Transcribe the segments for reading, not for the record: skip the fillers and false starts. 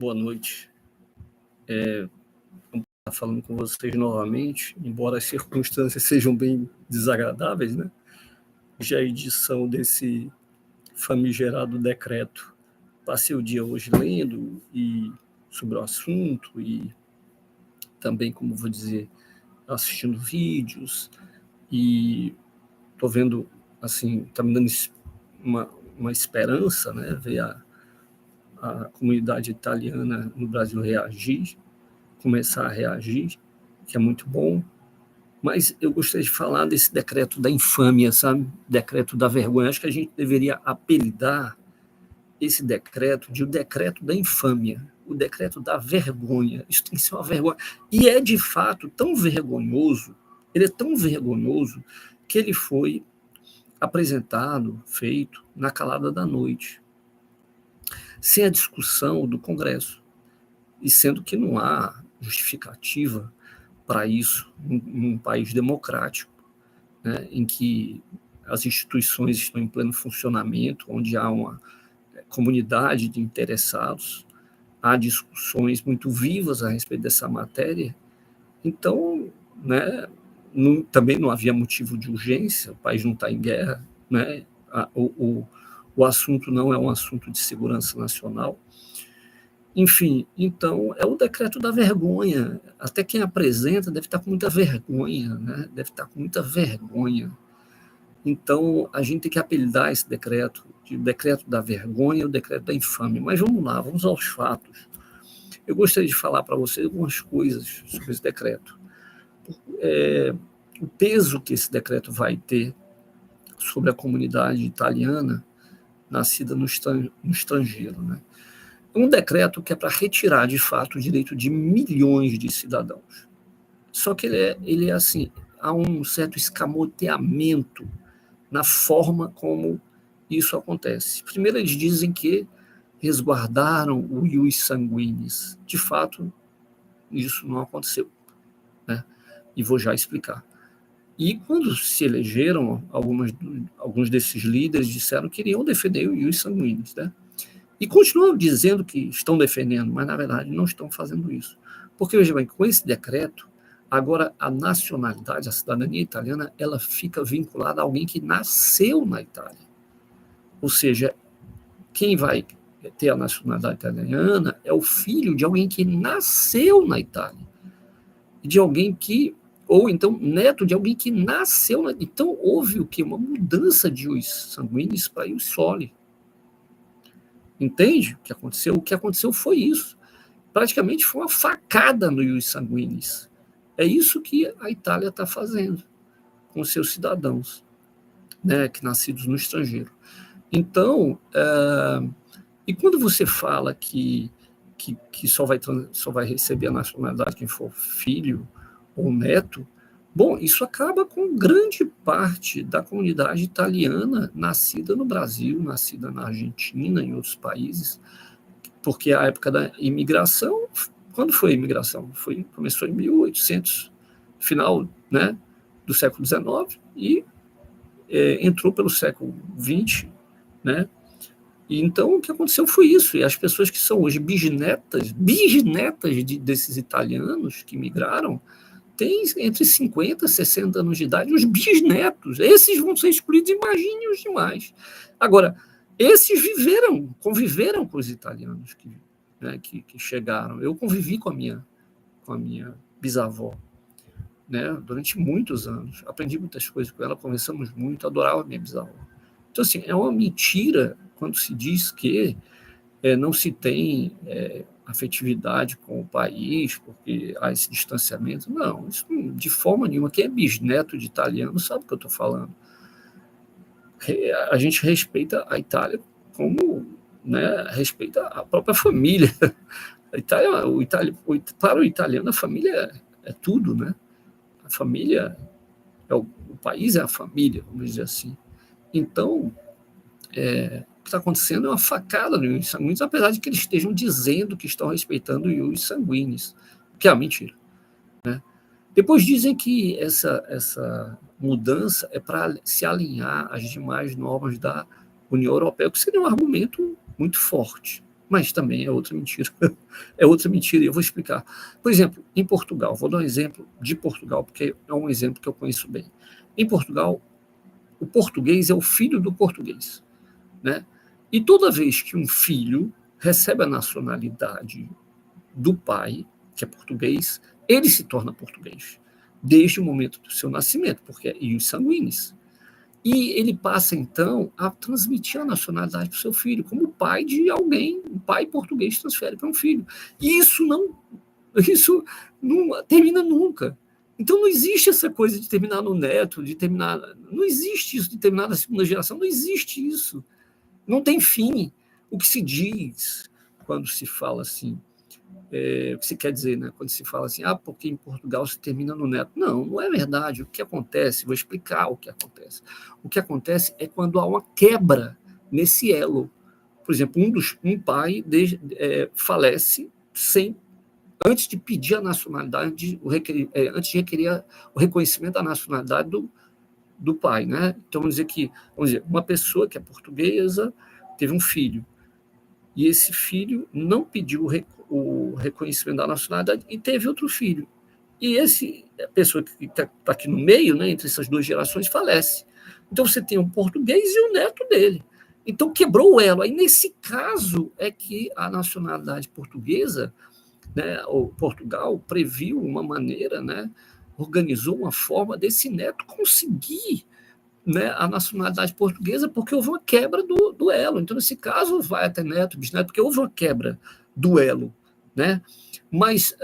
Boa noite. Estou falando com vocês novamente, embora as circunstâncias sejam bem desagradáveis, né? Já a edição desse famigerado decreto. Passei o dia hoje lendo sobre o assunto e também, como vou dizer, assistindo vídeos e estou vendo, assim, está me dando uma esperança, né? Ver a comunidade italiana no Brasil começar a reagir, que é muito bom. Mas eu gostaria de falar desse decreto da infâmia, sabe? Decreto da vergonha. Acho que a gente deveria apelidar esse decreto de o decreto da infâmia, o decreto da vergonha. Isso tem que ser uma vergonha. E é, de fato, tão vergonhoso, ele é tão vergonhoso que ele foi apresentado, feito, na calada da noite, sem a discussão do Congresso, e sendo que não há justificativa para isso num país democrático, né, em que as instituições estão em pleno funcionamento, onde há uma comunidade de interessados, há discussões muito vivas a respeito dessa matéria. Então, né, também não havia motivo de urgência, o país não está em guerra, né, o assunto não é um assunto de segurança nacional. Enfim, então, é o decreto da vergonha. Até quem apresenta deve estar com muita vergonha, né? Deve estar com muita vergonha. Então, a gente tem que apelidar esse decreto de decreto da vergonha e o decreto da infâmia. Mas vamos lá, vamos aos fatos. Eu gostaria de falar para vocês algumas coisas sobre esse decreto. O peso que esse decreto vai ter sobre a comunidade italiana nascida no estrangeiro, né? Um decreto que é para retirar, de fato, o direito de milhões de cidadãos. Só que ele é assim, há um certo escamoteamento na forma como isso acontece. Primeiro, eles dizem que resguardaram o ius sanguinis. De fato, isso não aconteceu, né? E vou já explicar. E quando se elegeram, alguns desses líderes disseram que iriam defender o ius sanguinis, né? E continuam dizendo que estão defendendo, mas, na verdade, não estão fazendo isso. Porque, veja bem, com esse decreto, agora a nacionalidade, a cidadania italiana, ela fica vinculada a alguém que nasceu na Itália. Ou seja, quem vai ter a nacionalidade italiana é o filho de alguém que nasceu na Itália. De alguém que, ou então, neto de alguém que nasceu na Itália. Então, houve o quê? Uma mudança de ius sanguinis para ius soli. Entende o que aconteceu? O que aconteceu foi isso. Praticamente foi uma facada no ius sanguinis. É isso que a Itália está fazendo com seus cidadãos, né, que nascidos no estrangeiro. Então, e quando você fala que só vai receber a nacionalidade quem for filho ou neto, bom, isso acaba com grande parte da comunidade italiana nascida no Brasil, nascida na Argentina, em outros países, porque a época da imigração, quando foi a imigração? Começou em 1800, final, né, do século XIX, e entrou pelo século XX, né? E então o que aconteceu foi isso, e as pessoas que são hoje bisnetas desses italianos que migraram, tem entre 50 e 60 anos de idade, os bisnetos. Esses vão ser excluídos, imagine os demais. Agora, esses conviveram com os italianos que chegaram. Eu convivi com a minha bisavó, né, durante muitos anos. Aprendi muitas coisas com ela, conversamos muito, adorava a minha bisavó. Então, assim, é uma mentira quando se diz que não se tem afetividade com o país, porque há esse distanciamento. Não, isso de forma nenhuma. Quem é bisneto de italiano sabe o que eu estou falando. A gente respeita a Itália como, né, respeita a própria família. A Itália, para o italiano, a família é tudo, né? A família, o país é a família, vamos dizer assim. Então, o que está acontecendo é uma facada no ius sanguinis, apesar de que eles estejam dizendo que estão respeitando o ius sanguinis, que é uma mentira, né? Depois dizem que essa mudança é para se alinhar às demais normas da União Europeia, que seria um argumento muito forte, mas também é outra mentira. É outra mentira, e eu vou explicar. Por exemplo, em Portugal, vou dar um exemplo de Portugal, porque é um exemplo que eu conheço bem. Em Portugal, o português é o filho do português, né? E toda vez que um filho recebe a nacionalidade do pai, que é português, ele se torna português, desde o momento do seu nascimento, porque é ius sanguinis. E ele passa, então, a transmitir a nacionalidade para o seu filho, como o pai de alguém, um pai português transfere para um filho. E isso não termina nunca. Então não existe essa coisa de terminar no neto, de terminar. Não existe isso de terminar na segunda geração, não existe isso. Não tem fim. O que se diz quando se fala assim, o que se quer dizer, né? Quando se fala assim, porque em Portugal se termina no neto. Não, não é verdade. O que acontece, vou explicar o que acontece. O que acontece é quando há uma quebra nesse elo. Por exemplo, um pai falece antes de pedir a nacionalidade, antes de requerer o reconhecimento da nacionalidade do pai, né? Então, vamos dizer, uma pessoa que é portuguesa teve um filho, e esse filho não pediu o reconhecimento da nacionalidade e teve outro filho. E a pessoa que está aqui no meio, né, entre essas duas gerações, falece. Então, você tem um português e o neto dele. Então, quebrou o elo. Aí, nesse caso, é que a nacionalidade portuguesa, né, ou Portugal, previu uma maneira, né, organizou uma forma desse neto conseguir, né, a nacionalidade portuguesa, porque houve uma quebra do elo. Então, nesse caso, vai até neto, bisneto, porque houve uma quebra do elo, né? Mas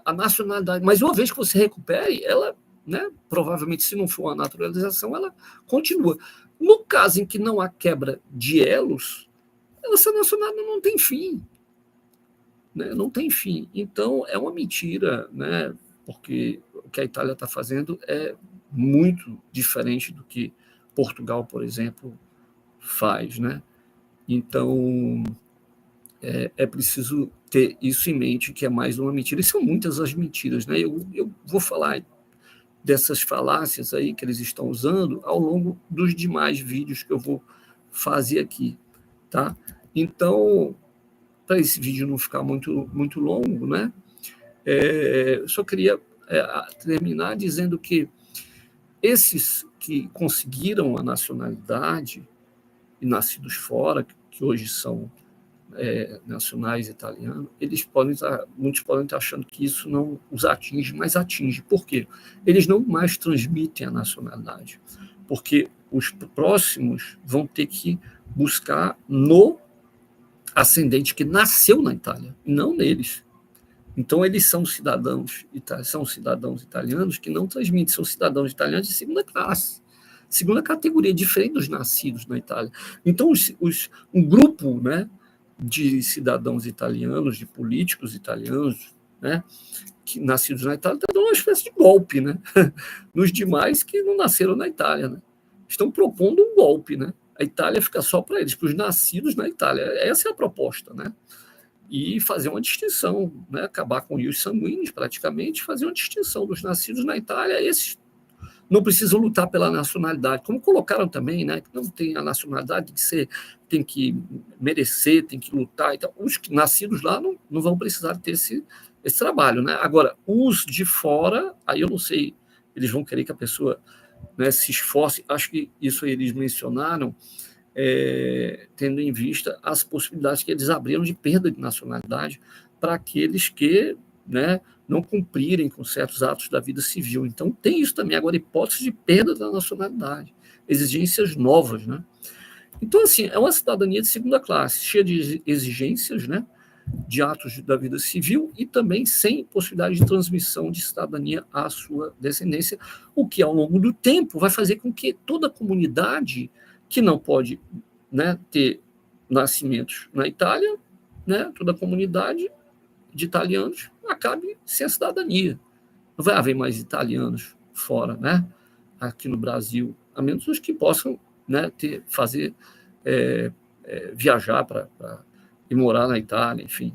a nacionalidade, mas uma vez que você recupere, ela, né, provavelmente, se não for uma naturalização, ela continua. No caso em que não há quebra de elos, essa nacionalidade não tem fim, né? Não tem fim. Então, é uma mentira, né? Porque o que a Itália está fazendo é muito diferente do que Portugal, por exemplo, faz, né? Então, é preciso ter isso em mente, que é mais uma mentira. E são muitas as mentiras, né? Eu vou falar dessas falácias aí que eles estão usando ao longo dos demais vídeos que eu vou fazer aqui, tá? Então, para esse vídeo não ficar muito longo, né? Eu só queria terminar dizendo que esses que conseguiram a nacionalidade e nascidos fora, que hoje são nacionais italianos, muitos podem estar achando que isso não os atinge, mas atinge. Por quê? Eles não mais transmitem a nacionalidade, porque os próximos vão ter que buscar no ascendente que nasceu na Itália, não neles. Então, eles são cidadãos italianos que não transmitem, são cidadãos italianos de segunda classe, segunda categoria, diferente dos nascidos na Itália. Então, um grupo, né, de cidadãos italianos, de políticos italianos, né, que nascidos na Itália, está dando uma espécie de golpe, né, nos demais que não nasceram na Itália, né? Estão propondo um golpe, né? A Itália fica só para eles, para os nascidos na Itália. Essa é a proposta, né? E fazer uma distinção, né? Acabar com os sanguíneos, praticamente, fazer uma distinção dos nascidos na Itália. Esses não precisam lutar pela nacionalidade, como colocaram também, né? Que não tem a nacionalidade, tem que merecer, tem que lutar. Então, os nascidos lá não vão precisar ter esse trabalho, né? Agora, os de fora, aí eu não sei, eles vão querer que a pessoa, né, se esforce. Acho que isso aí eles mencionaram, tendo em vista as possibilidades que eles abriram de perda de nacionalidade para aqueles que, né, não cumprirem com certos atos da vida civil. Então, tem isso também. Agora, hipótese de perda da nacionalidade, exigências novas, né? Então, assim, é uma cidadania de segunda classe, cheia de exigências, né, de atos da vida civil e também sem possibilidade de transmissão de cidadania à sua descendência, o que, ao longo do tempo, vai fazer com que toda a comunidade que não pode, né, ter nascimentos na Itália, né, toda a comunidade de italianos acabe sem a cidadania. Não vai haver mais italianos fora, né, aqui no Brasil, a menos os que possam, né, viajar para e morar na Itália, enfim,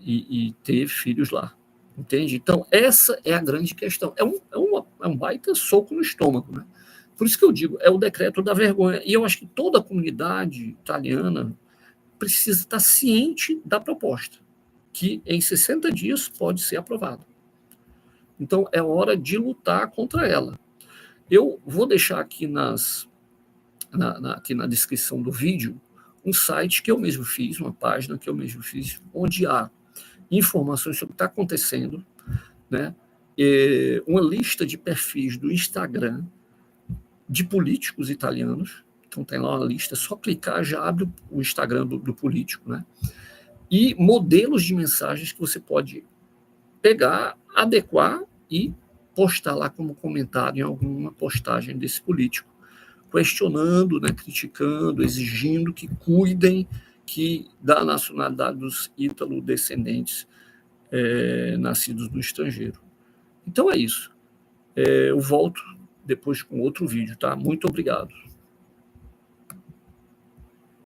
e ter filhos lá. Entende? Então, essa é a grande questão. É um baita soco no estômago, né? Por isso que eu digo, é o decreto da vergonha. E eu acho que toda a comunidade italiana, precisa estar ciente da proposta, que em 60 dias pode ser aprovada. Então, é hora de lutar contra ela. Eu vou deixar aqui aqui na descrição do vídeo um site que eu mesmo fiz, uma página que eu mesmo fiz, onde há informações sobre o que está acontecendo, né? Uma lista de perfis do Instagram de políticos italianos. Então tem lá uma lista, só clicar já abre o Instagram do político, né? E modelos de mensagens que você pode pegar, adequar e postar lá como comentário em alguma postagem desse político, questionando, né, criticando, exigindo que cuidem da nacionalidade dos ítalo-descendentes nascidos no estrangeiro. Então é isso. Eu volto depois com outro vídeo, tá? Muito obrigado.